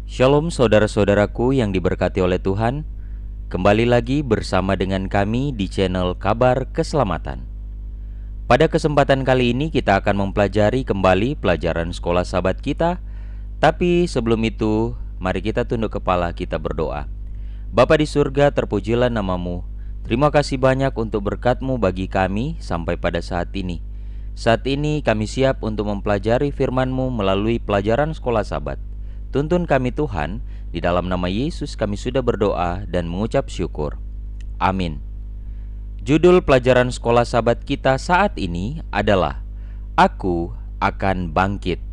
Shalom saudara-saudaraku yang diberkati oleh Tuhan. Kembali lagi bersama dengan kami di channel Kabar Keselamatan. Pada kesempatan kali ini kita akan mempelajari kembali pelajaran sekolah sahabat kita. Tapi sebelum itu, mari kita tunduk kepala, kita berdoa. Bapa di surga, terpujilah namamu. Terima kasih banyak untuk berkat-Mu bagi kami sampai pada saat ini. Saat ini kami siap untuk mempelajari firman-Mu melalui pelajaran sekolah sahabat. Tuntun kami Tuhan, di dalam nama Yesus kami sudah berdoa dan mengucap syukur. Amin. Judul pelajaran sekolah sahabat kita saat ini adalah Aku akan bangkit.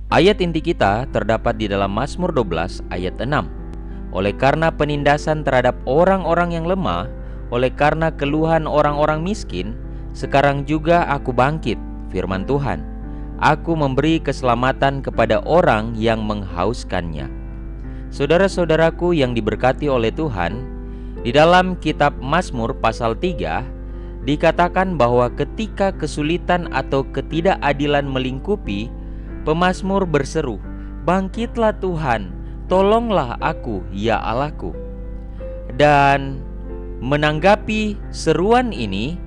Ayat inti kita terdapat di dalam Mazmur 12 ayat 6. Oleh karena penindasan terhadap orang-orang yang lemah, oleh karena keluhan orang-orang miskin, sekarang juga aku bangkit, firman Tuhan. Aku memberi keselamatan kepada orang yang menghauskannya. Saudara-saudaraku yang diberkati oleh Tuhan, di dalam kitab Mazmur pasal 3 dikatakan bahwa ketika kesulitan atau ketidakadilan melingkupi, pemazmur berseru, "Bangkitlah Tuhan, tolonglah aku, ya Allahku." Dan menanggapi seruan ini,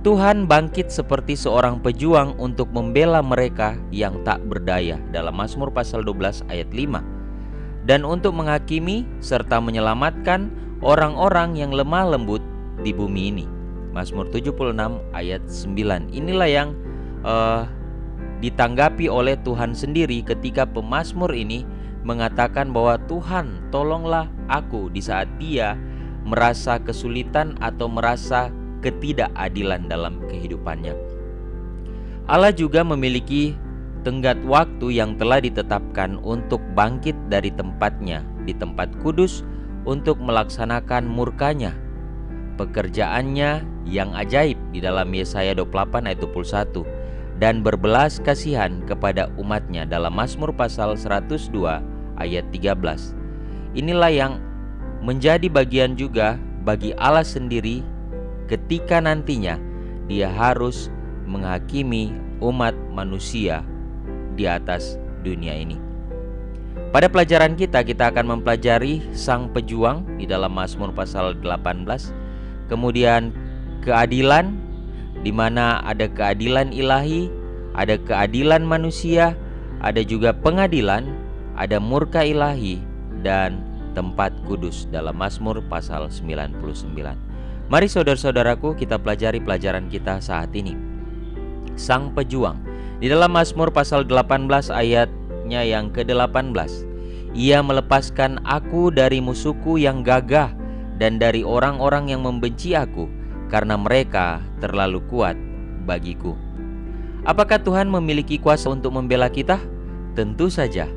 Tuhan bangkit seperti seorang pejuang untuk membela mereka yang tak berdaya dalam Mazmur pasal 12 ayat 5. Dan untuk menghakimi serta menyelamatkan orang-orang yang lemah lembut di bumi ini. Mazmur 76 ayat 9. Inilah yang ditanggapi oleh Tuhan sendiri ketika pemazmur ini mengatakan bahwa Tuhan tolonglah aku di saat dia merasa kesulitan atau merasa ketidakadilan dalam kehidupannya. Allah juga memiliki tenggat waktu yang telah ditetapkan untuk bangkit dari tempatnya di tempat kudus untuk melaksanakan murkanya. Pekerjaannya yang ajaib di dalam Yesaya 28 ayat 21 dan berbelas kasihan kepada umatnya dalam Mazmur pasal 102 ayat 13. Inilah yang menjadi bagian juga bagi Allah sendiri ketika nantinya dia harus menghakimi umat manusia di atas dunia ini. Pada pelajaran kita akan mempelajari sang pejuang di dalam Mazmur pasal 18. Kemudian keadilan, di mana ada keadilan ilahi, ada keadilan manusia, ada juga pengadilan, ada murka ilahi, dan tempat kudus dalam Mazmur pasal 99. Mari saudara-saudaraku kita pelajari pelajaran kita saat ini. Sang pejuang. Di dalam Mazmur pasal 18 ayatnya yang ke-18. Ia melepaskan aku dari musuhku yang gagah dan dari orang-orang yang membenci aku, karena mereka terlalu kuat bagiku. Apakah Tuhan memiliki kuasa untuk membela kita? Tentu saja.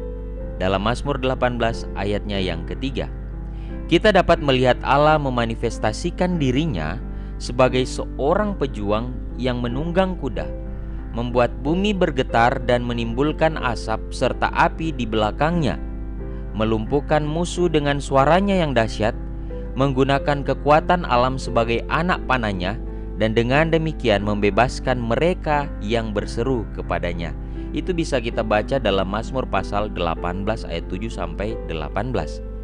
Dalam Mazmur 18 ayatnya yang ketiga, kita dapat melihat Allah memanifestasikan dirinya sebagai seorang pejuang yang menunggang kuda, membuat bumi bergetar dan menimbulkan asap serta api di belakangnya, melumpuhkan musuh dengan suaranya yang dahsyat, menggunakan kekuatan alam sebagai anak panahnya, dan dengan demikian membebaskan mereka yang berseru kepadanya. Itu bisa kita baca dalam Mazmur pasal 18 ayat 7 sampai 18.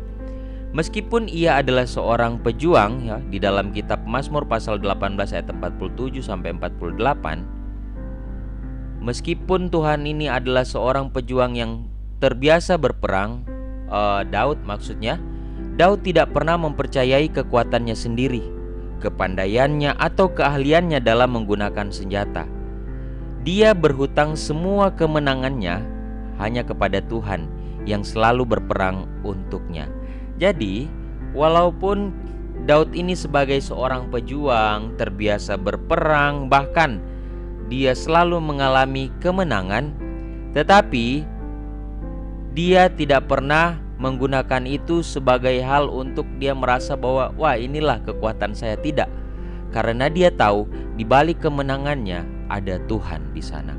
Meskipun ia adalah seorang pejuang ya, di dalam kitab Mazmur pasal 18 ayat 47 sampai 48, meskipun Tuhan ini adalah seorang pejuang yang terbiasa berperang, Daud maksudnya, Daud tidak pernah mempercayai kekuatannya sendiri, kepandaiannya atau keahliannya dalam menggunakan senjata. Dia berhutang semua kemenangannya hanya kepada Tuhan yang selalu berperang untuknya. Jadi, walaupun Daud ini sebagai seorang pejuang, terbiasa berperang, bahkan dia selalu mengalami kemenangan, tetapi dia tidak pernah menggunakan itu sebagai hal untuk dia merasa bahwa, wah inilah kekuatan saya. Tidak, karena dia tahu di balik kemenangannya ada Tuhan di sana.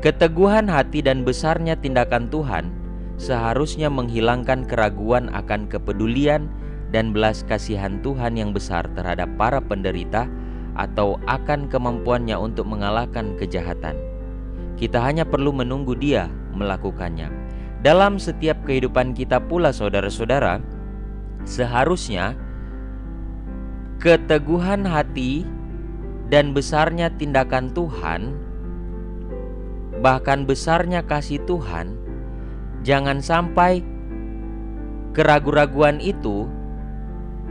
Keteguhan hati dan besarnya tindakan Tuhan seharusnya menghilangkan keraguan akan kepedulian dan belas kasihan Tuhan yang besar terhadap para penderita atau akan kemampuannya untuk mengalahkan kejahatan. Kita hanya perlu menunggu Dia melakukannya. Dalam setiap kehidupan kita pula, saudara-saudara, seharusnya keteguhan hati dan besarnya tindakan Tuhan, bahkan besarnya kasih Tuhan, jangan sampai keraguan-raguan itu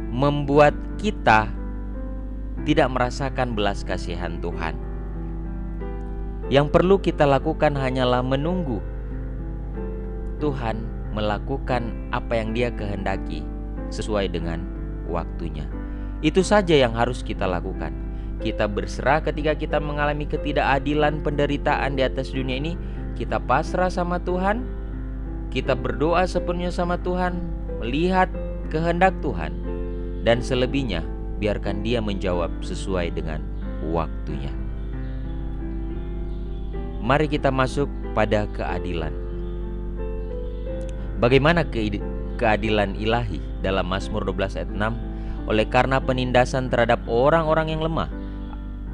membuat kita tidak merasakan belas kasihan Tuhan. Yang perlu kita lakukan hanyalah menunggu Tuhan melakukan apa yang Dia kehendaki sesuai dengan waktunya. Itu saja yang harus kita lakukan. Kita berserah ketika kita mengalami ketidakadilan, penderitaan di atas dunia ini. Kita pasrah sama Tuhan, kita berdoa sepenuhnya sama Tuhan, melihat kehendak Tuhan, dan selebihnya biarkan Dia menjawab sesuai dengan waktunya. Mari kita masuk pada keadilan. Bagaimana keadilan ilahi dalam Mazmur 12 ayat 6? Oleh karena penindasan terhadap orang-orang yang lemah,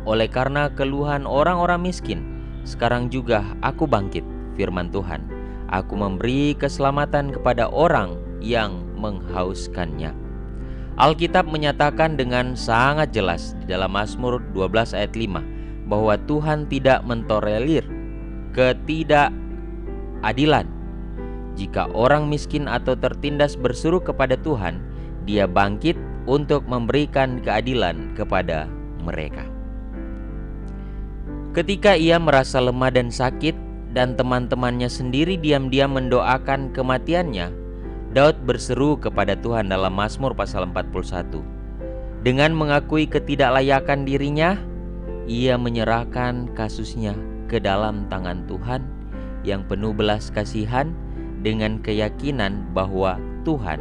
oleh karena keluhan orang-orang miskin, sekarang juga aku bangkit, firman Tuhan. Aku memberi keselamatan kepada orang yang menghauskannya. Alkitab menyatakan dengan sangat jelas di dalam Mazmur 12 ayat 5 bahwa Tuhan tidak mentolerir ketidakadilan. Jika orang miskin atau tertindas berseru kepada Tuhan, Dia bangkit untuk memberikan keadilan kepada mereka. Ketika ia merasa lemah dan sakit dan teman-temannya sendiri diam-diam mendoakan kematiannya, Daud berseru kepada Tuhan dalam Mazmur pasal 41. Dengan mengakui ketidaklayakan dirinya, ia menyerahkan kasusnya ke dalam tangan Tuhan yang penuh belas kasihan, dengan keyakinan bahwa Tuhan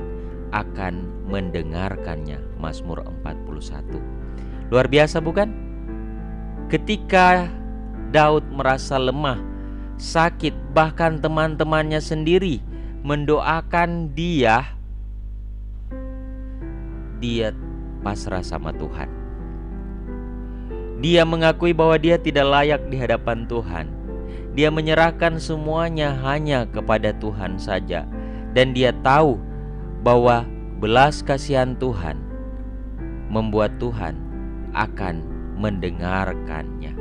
akan mendengarkannya. Mazmur 41. Luar biasa bukan? Ketika Daud merasa lemah, sakit, bahkan teman-temannya sendiri mendoakan dia pasrah sama Tuhan. Dia mengakui bahwa dia tidak layak di hadapan Tuhan. Dia menyerahkan semuanya hanya kepada Tuhan saja. Dan dia tahu bahwa belas kasihan Tuhan membuat Tuhan akan mendengarkannya.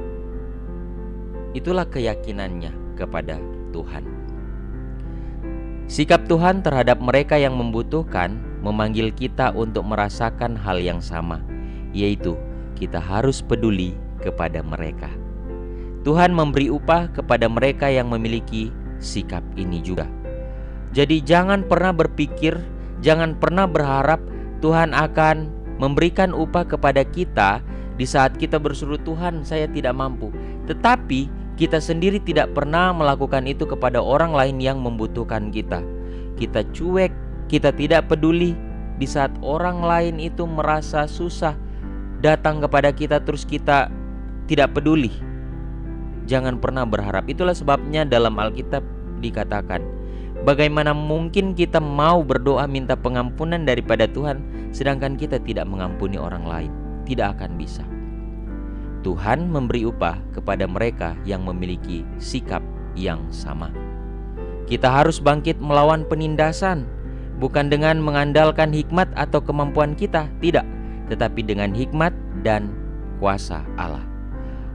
Itulah keyakinannya kepada Tuhan. Sikap Tuhan terhadap mereka yang membutuhkan memanggil kita untuk merasakan hal yang sama, yaitu kita harus peduli kepada mereka. Tuhan memberi upah kepada mereka yang memiliki sikap ini juga. Jadi jangan pernah berpikir, jangan pernah berharap Tuhan akan memberikan upah kepada kita di saat kita berseru, Tuhan saya tidak mampu. Tetapi kita sendiri tidak pernah melakukan itu kepada orang lain yang membutuhkan kita. Kita cuek, kita tidak peduli di saat orang lain itu merasa susah datang kepada kita terus kita tidak peduli. Jangan pernah berharap. Itulah sebabnya dalam Alkitab dikatakan, bagaimana mungkin kita mau berdoa minta pengampunan daripada Tuhan sedangkan kita tidak mengampuni orang lain? Tidak akan bisa. Tuhan memberi upah kepada mereka yang memiliki sikap yang sama. Kita harus bangkit melawan penindasan, bukan dengan mengandalkan hikmat atau kemampuan kita, tidak, tetapi dengan hikmat dan kuasa Allah.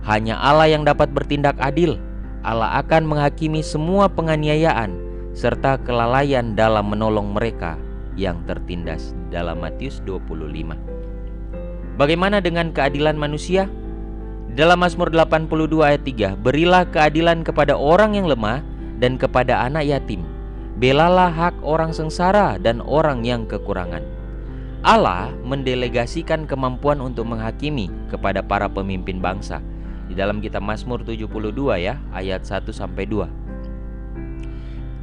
Hanya Allah yang dapat bertindak adil. Allah akan menghakimi semua penganiayaan serta kelalaian dalam menolong mereka yang tertindas, dalam Matius 25. Bagaimana dengan keadilan manusia? Dalam Mazmur 82 ayat 3, berilah keadilan kepada orang yang lemah dan kepada anak yatim. Belalah hak orang sengsara dan orang yang kekurangan. Allah mendelegasikan kemampuan untuk menghakimi kepada para pemimpin bangsa. Di dalam kitab Mazmur 72 ya, ayat 1-2.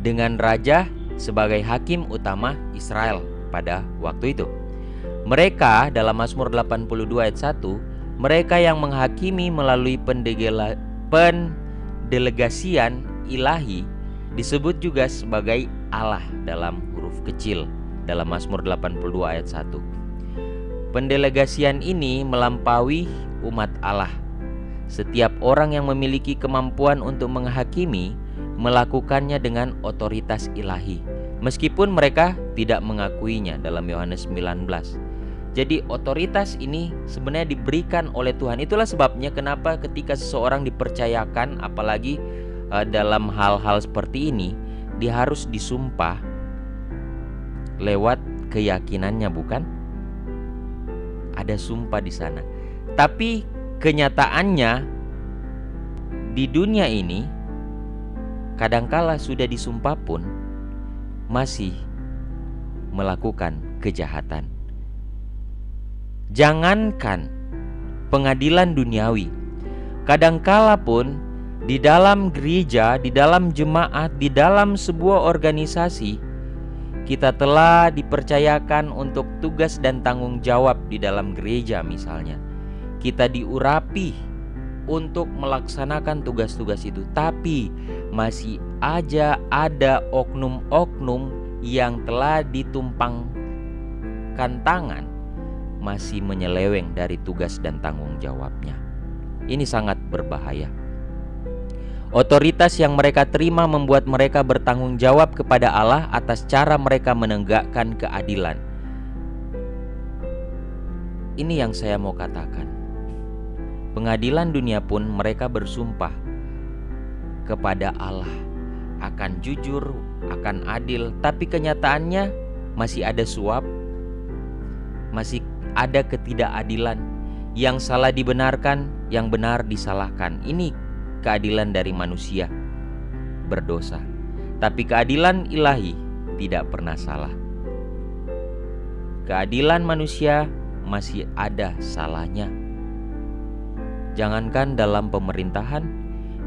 Dengan raja sebagai hakim utama Israel pada waktu itu. Mereka dalam Mazmur 82 ayat 1, mereka yang menghakimi melalui pendelegasian ilahi disebut juga sebagai Allah dalam huruf kecil dalam Mazmur 82 ayat 1. Pendelegasian ini melampaui umat Allah. Setiap orang yang memiliki kemampuan untuk menghakimi melakukannya dengan otoritas ilahi, meskipun mereka tidak mengakuinya dalam Yohanes 19. Jadi otoritas ini sebenarnya diberikan oleh Tuhan. Itulah sebabnya kenapa ketika seseorang dipercayakan, apalagi dalam hal-hal seperti ini, dia harus disumpah lewat keyakinannya, bukan? Ada sumpah di sana. Tapi kenyataannya di dunia ini kadangkala sudah disumpah pun masih melakukan kejahatan. Jangankan pengadilan duniawi, kadangkala pun di dalam gereja, di dalam jemaat, di dalam sebuah organisasi, kita telah dipercayakan untuk tugas dan tanggung jawab di dalam gereja misalnya. Kita diurapi untuk melaksanakan tugas-tugas itu, tapi masih aja ada oknum-oknum yang telah ditumpangkan tangan, masih menyeleweng dari tugas dan tanggung jawabnya. Ini sangat berbahaya. Otoritas yang mereka terima membuat mereka bertanggung jawab kepada Allah atas cara mereka menegakkan keadilan. Ini yang saya mau katakan. Pengadilan dunia pun mereka bersumpah kepada Allah akan jujur, akan adil, tapi kenyataannya masih ada suap, masih ada ketidakadilan. Yang salah dibenarkan, yang benar disalahkan. Ini keadilan dari manusia berdosa, tapi keadilan ilahi tidak pernah salah. Keadilan manusia masih ada salahnya. Jangankan dalam pemerintahan,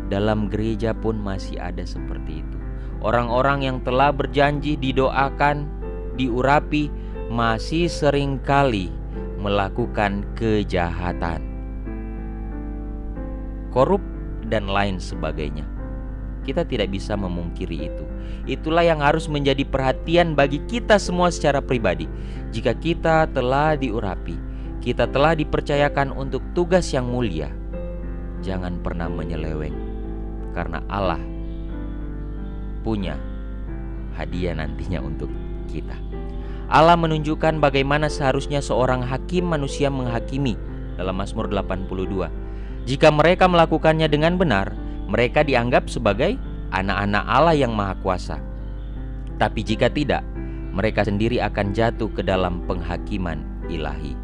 dalam gereja pun masih ada seperti itu. Orang-orang yang telah berjanji didoakan, diurapi, masih seringkali melakukan kejahatan, korup, dan lain sebagainya. Kita tidak bisa memungkiri itu. Itulah yang harus menjadi perhatian bagi kita semua secara pribadi. Jika kita telah diurapi, kita telah dipercayakan untuk tugas yang mulia, jangan pernah menyeleweng, karena Allah punya hadiah nantinya untuk kita. Allah menunjukkan bagaimana seharusnya seorang hakim manusia menghakimi dalam Mazmur 82. Jika mereka melakukannya dengan benar, mereka dianggap sebagai anak-anak Allah yang Maha Kuasa. Tapi jika tidak, mereka sendiri akan jatuh ke dalam penghakiman ilahi.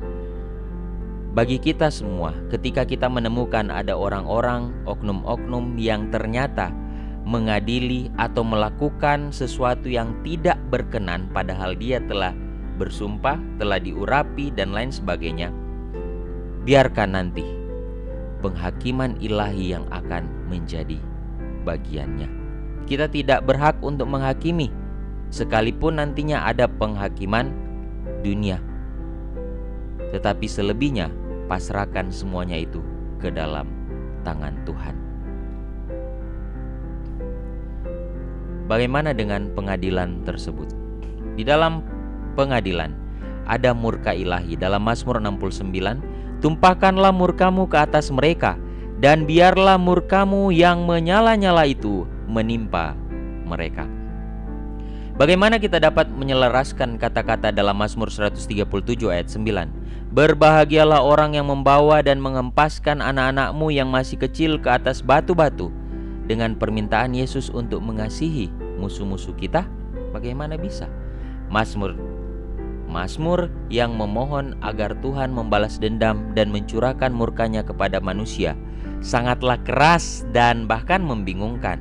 Bagi kita semua, ketika kita menemukan ada orang-orang, oknum-oknum yang ternyata mengadili atau melakukan sesuatu yang tidak berkenan padahal dia telah bersumpah, telah diurapi dan lain sebagainya, biarkan nanti penghakiman ilahi yang akan menjadi bagiannya. Kita tidak berhak untuk menghakimi, sekalipun nantinya ada penghakiman dunia. Tetapi selebihnya, pasrahkan semuanya itu ke dalam tangan Tuhan. Bagaimana dengan pengadilan tersebut? Di dalam pengadilan ada murka ilahi. Dalam Mazmur 69, tumpahkanlah murkamu ke atas mereka, dan biarlah murkamu yang menyala-nyala itu menimpa mereka. Bagaimana kita dapat menyelaraskan kata-kata dalam Mazmur 137 ayat 9? Berbahagialah orang yang membawa dan mengempaskan anak-anakmu yang masih kecil ke atas batu-batu, dengan permintaan Yesus untuk mengasihi musuh-musuh kita. Bagaimana bisa? Mazmur yang memohon agar Tuhan membalas dendam dan mencurahkan murkanya kepada manusia sangatlah keras dan bahkan membingungkan.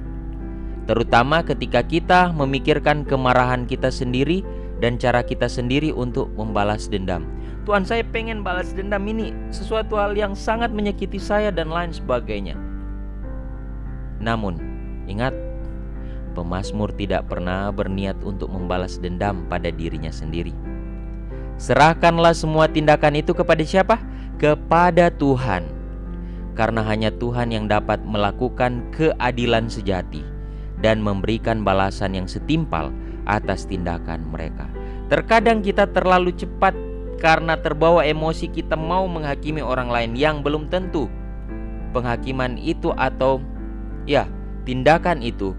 Terutama ketika kita memikirkan kemarahan kita sendiri dan cara kita sendiri untuk membalas dendam. Tuhan, saya pengen balas dendam, ini sesuatu hal yang sangat menyakiti saya dan lain sebagainya. Namun, ingat, pemazmur tidak pernah berniat untuk membalas dendam pada dirinya sendiri. Serahkanlah semua tindakan itu kepada siapa? Kepada Tuhan. Karena hanya Tuhan yang dapat melakukan keadilan sejati dan memberikan balasan yang setimpal atas tindakan mereka. Terkadang kita terlalu cepat karena terbawa emosi kita mau menghakimi orang lain yang belum tentu penghakiman itu atau tindakan itu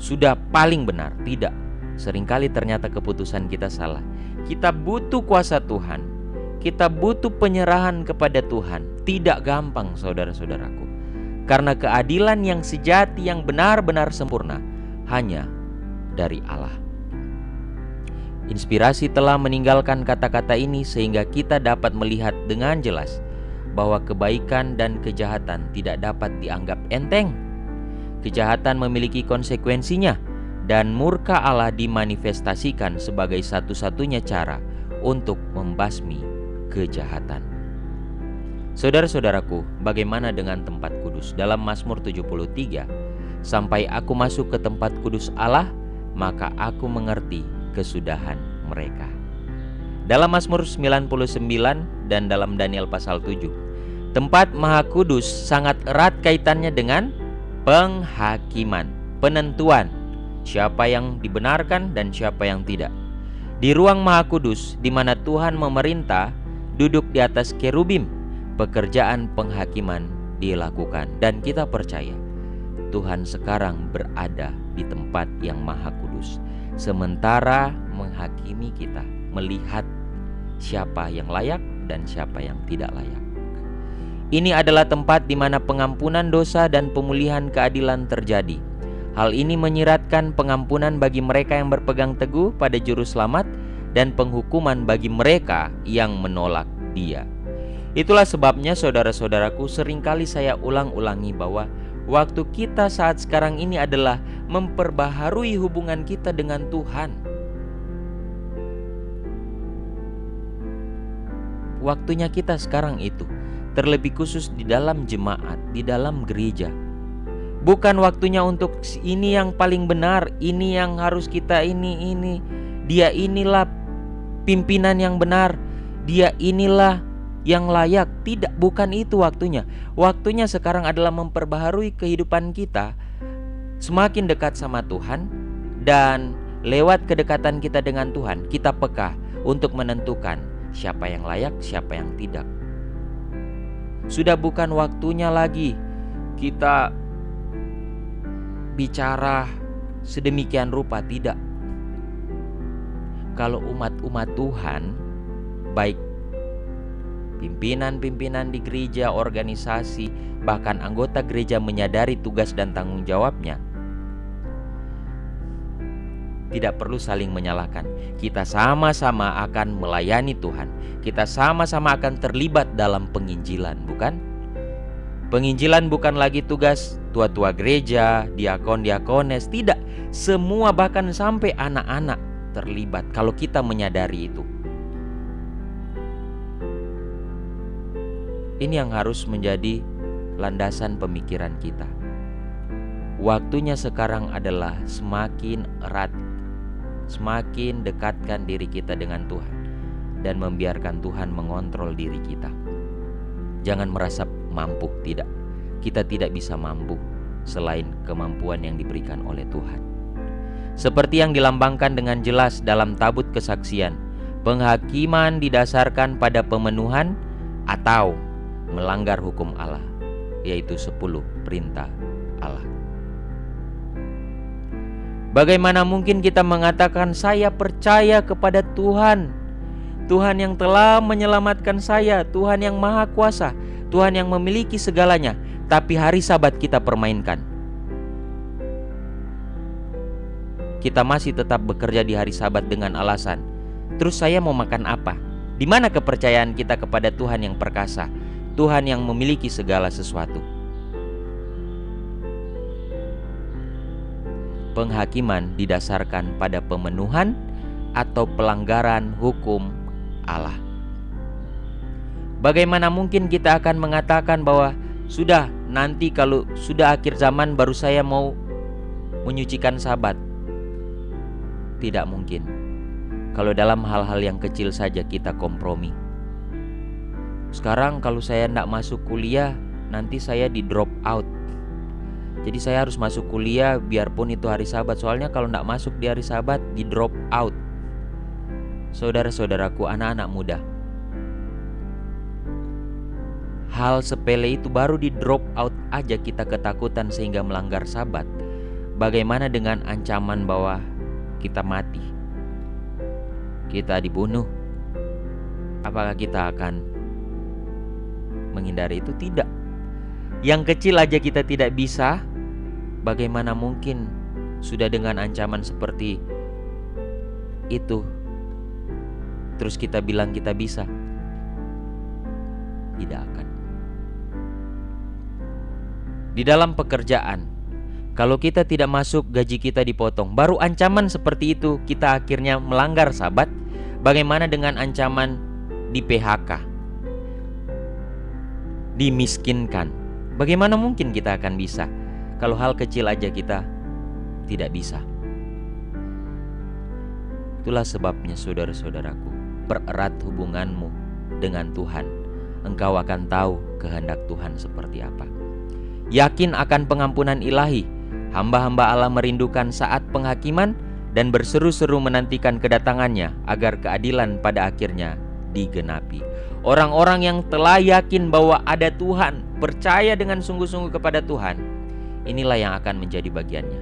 sudah paling benar. Tidak, seringkali ternyata keputusan kita salah. Kita butuh kuasa Tuhan, kita butuh penyerahan kepada Tuhan. Tidak gampang saudara-saudaraku, karena keadilan yang sejati, yang benar-benar sempurna, hanya dari Allah. Inspirasi telah meninggalkan kata-kata ini sehingga kita dapat melihat dengan jelas bahwa kebaikan dan kejahatan tidak dapat dianggap enteng. Kejahatan memiliki konsekuensinya, dan murka Allah dimanifestasikan sebagai satu-satunya cara untuk membasmi kejahatan. Saudara-saudaraku, bagaimana dengan tempat kudus? Dalam Mazmur 73, sampai aku masuk ke tempat kudus Allah, maka aku mengerti kesudahan mereka. Dalam Mazmur 99 dan dalam Daniel pasal 7, tempat Maha Kudus sangat erat kaitannya dengan penghakiman, penentuan siapa yang dibenarkan dan siapa yang tidak. Di ruang Maha Kudus, di mana Tuhan memerintah, duduk di atas kerubim, pekerjaan penghakiman dilakukan. Dan kita percaya Tuhan sekarang berada di tempat yang Maha Kudus, sementara menghakimi kita, melihat siapa yang layak dan siapa yang tidak layak. Ini adalah tempat di mana pengampunan dosa dan pemulihan keadilan terjadi. Hal ini menyiratkan pengampunan bagi mereka yang berpegang teguh pada juru selamat dan penghukuman bagi mereka yang menolak Dia. Itulah sebabnya saudara-saudaraku, seringkali saya ulang-ulangi bahwa waktu kita saat sekarang ini adalah memperbaharui hubungan kita dengan Tuhan. Waktunya kita sekarang itu, terlebih khusus di dalam jemaat, di dalam gereja. Bukan waktunya untuk ini yang paling benar, ini yang harus kita ini. Dia inilah pimpinan yang benar, dia inilah yang layak. Tidak, bukan itu waktunya. Waktunya sekarang adalah memperbaharui kehidupan kita semakin dekat sama Tuhan, dan lewat kedekatan kita dengan Tuhan, kita peka untuk menentukan siapa yang layak, siapa yang tidak. Sudah bukan waktunya lagi kita bicara sedemikian rupa, tidak. Kalau umat-umat Tuhan, baik pimpinan-pimpinan di gereja, organisasi, bahkan anggota gereja menyadari tugas dan tanggung jawabnya, tidak perlu saling menyalahkan. Kita sama-sama akan melayani Tuhan. Kita sama-sama akan terlibat dalam penginjilan, bukan? Penginjilan bukan lagi tugas tua-tua gereja, diakon-diakones, tidak. Semua, bahkan sampai anak-anak terlibat kalau kita menyadari itu. Ini yang harus menjadi landasan pemikiran kita. Waktunya sekarang adalah semakin erat, semakin dekatkan diri kita dengan Tuhan dan membiarkan Tuhan mengontrol diri kita. Jangan merasa mampu, tidak. Kita tidak bisa mampu selain kemampuan yang diberikan oleh Tuhan. Seperti yang dilambangkan dengan jelas dalam tabut kesaksian, penghakiman didasarkan pada pemenuhan atau melanggar hukum Allah, yaitu 10 perintah Allah. Bagaimana mungkin kita mengatakan saya percaya kepada Tuhan, Tuhan yang telah menyelamatkan saya, Tuhan yang maha kuasa, Tuhan yang memiliki segalanya, tapi hari Sabat kita permainkan. Kita masih tetap bekerja di hari Sabat dengan alasan, terus saya mau makan apa? Di mana kepercayaan kita kepada Tuhan yang perkasa, Tuhan yang memiliki segala sesuatu? Penghakiman didasarkan pada pemenuhan atau pelanggaran hukum Allah. Bagaimana mungkin kita akan mengatakan bahwa sudah, nanti kalau sudah akhir zaman baru saya mau menyucikan Sabat? Tidak mungkin. Kalau dalam hal-hal yang kecil saja kita kompromi. Sekarang kalau saya tidak masuk kuliah, nanti saya di drop out. Jadi saya harus masuk kuliah biarpun itu hari Sabat. Soalnya kalau tidak masuk di hari Sabat, di drop out. Saudara-saudaraku, anak-anak muda, hal sepele itu baru di drop out aja kita ketakutan sehingga melanggar Sabat. Bagaimana dengan ancaman bahwa kita mati, kita dibunuh? Apakah kita akan menghindari itu? Tidak. Yang kecil aja kita tidak bisa, bagaimana mungkin sudah dengan ancaman seperti itu terus kita bilang kita bisa? Tidak akan. Di dalam pekerjaan, kalau kita tidak masuk, gaji kita dipotong. Baru ancaman seperti itu kita akhirnya melanggar Sabat. Bagaimana dengan ancaman di PHK, dimiskinkan? Bagaimana mungkin kita akan bisa kalau hal kecil aja kita tidak bisa? Itulah sebabnya saudara-saudaraku, pererat hubunganmu dengan Tuhan. Engkau akan tahu kehendak Tuhan seperti apa. Yakin akan pengampunan ilahi. Hamba-hamba Allah merindukan saat penghakiman dan berseru-seru menantikan kedatangannya agar keadilan pada akhirnya digenapi. Orang-orang yang telah yakin bahwa ada Tuhan, percaya dengan sungguh-sungguh kepada Tuhan, inilah yang akan menjadi bagiannya.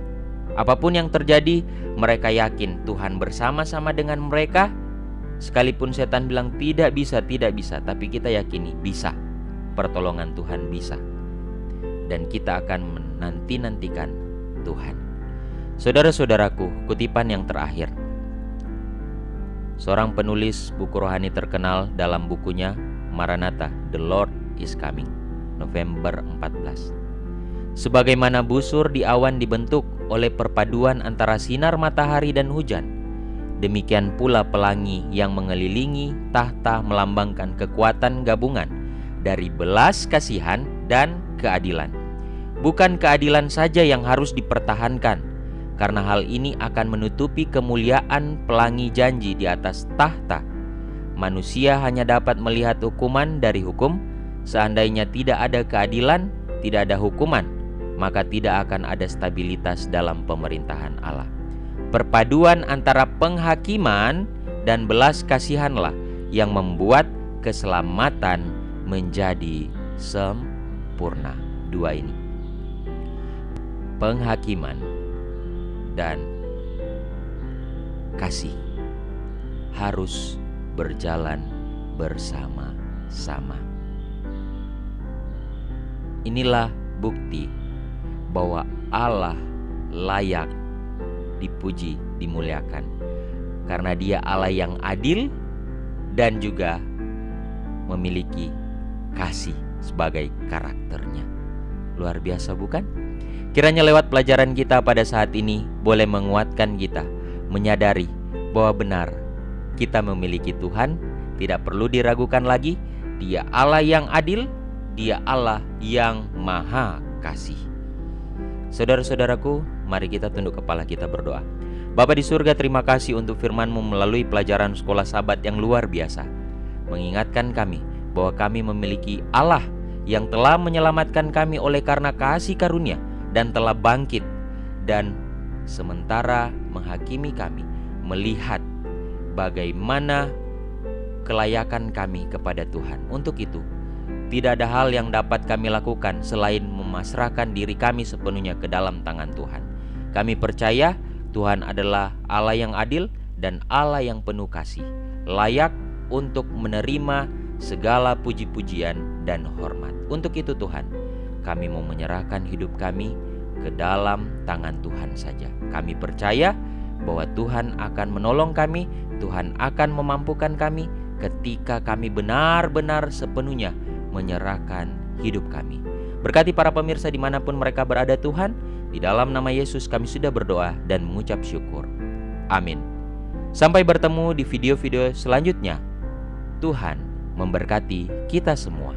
Apapun yang terjadi, mereka yakin Tuhan bersama-sama dengan mereka. Sekalipun setan bilang tidak bisa, tapi kita yakini bisa. Pertolongan Tuhan bisa. Dan kita akan menanti-nantikan Tuhan. Saudara-saudaraku, kutipan yang terakhir. Seorang penulis buku rohani terkenal dalam bukunya Maranatha, The Lord is Coming, November 14. Sebagaimana busur di awan dibentuk oleh perpaduan antara sinar matahari dan hujan, demikian pula pelangi yang mengelilingi tahta melambangkan kekuatan gabungan dari belas kasihan dan keadilan. Bukan keadilan saja yang harus dipertahankan, karena hal ini akan menutupi kemuliaan pelangi janji di atas tahta. Manusia hanya dapat melihat hukuman dari hukum. Seandainya tidak ada keadilan, tidak ada hukuman, maka tidak akan ada stabilitas dalam pemerintahan Allah. Perpaduan antara penghakiman dan belas kasihanlah yang membuat keselamatan menjadi sempurna. Dua ini, penghakiman dan kasih, harus berjalan bersama-sama. Inilah bukti bahwa Allah layak dipuji, dimuliakan, karena Dia Allah yang adil dan juga memiliki kasih sebagai karakternya. Luar biasa, bukan? Kiranya lewat pelajaran kita pada saat ini boleh menguatkan kita, menyadari bahwa benar kita memiliki Tuhan, tidak perlu diragukan lagi. Dia Allah yang adil, Dia Allah yang maha kasih. Saudara-saudaraku, mari kita tunduk kepala, kita berdoa. Bapa di surga, terima kasih untuk firman-Mu melalui pelajaran sekolah Sabat yang luar biasa, mengingatkan kami bahwa kami memiliki Allah yang telah menyelamatkan kami oleh karena kasih karunia dan telah bangkit, dan sementara menghakimi kami, melihat bagaimana kelayakan kami kepada Tuhan. Untuk itu, tidak ada hal yang dapat kami lakukan selain memasrahkan diri kami sepenuhnya ke dalam tangan Tuhan. Kami percaya Tuhan adalah Allah yang adil dan Allah yang penuh kasih, layak untuk menerima segala puji-pujian dan hormat. Untuk itu Tuhan, kami mau menyerahkan hidup kami ke dalam tangan Tuhan saja. Kami percaya bahwa Tuhan akan menolong kami, Tuhan akan memampukan kami ketika kami benar-benar sepenuhnya menyerahkan hidup kami. Berkati para pemirsa dimanapun mereka berada Tuhan. Di dalam nama Yesus kami sudah berdoa dan mengucap syukur. Amin. Sampai bertemu di video-video selanjutnya. Tuhan memberkati kita semua.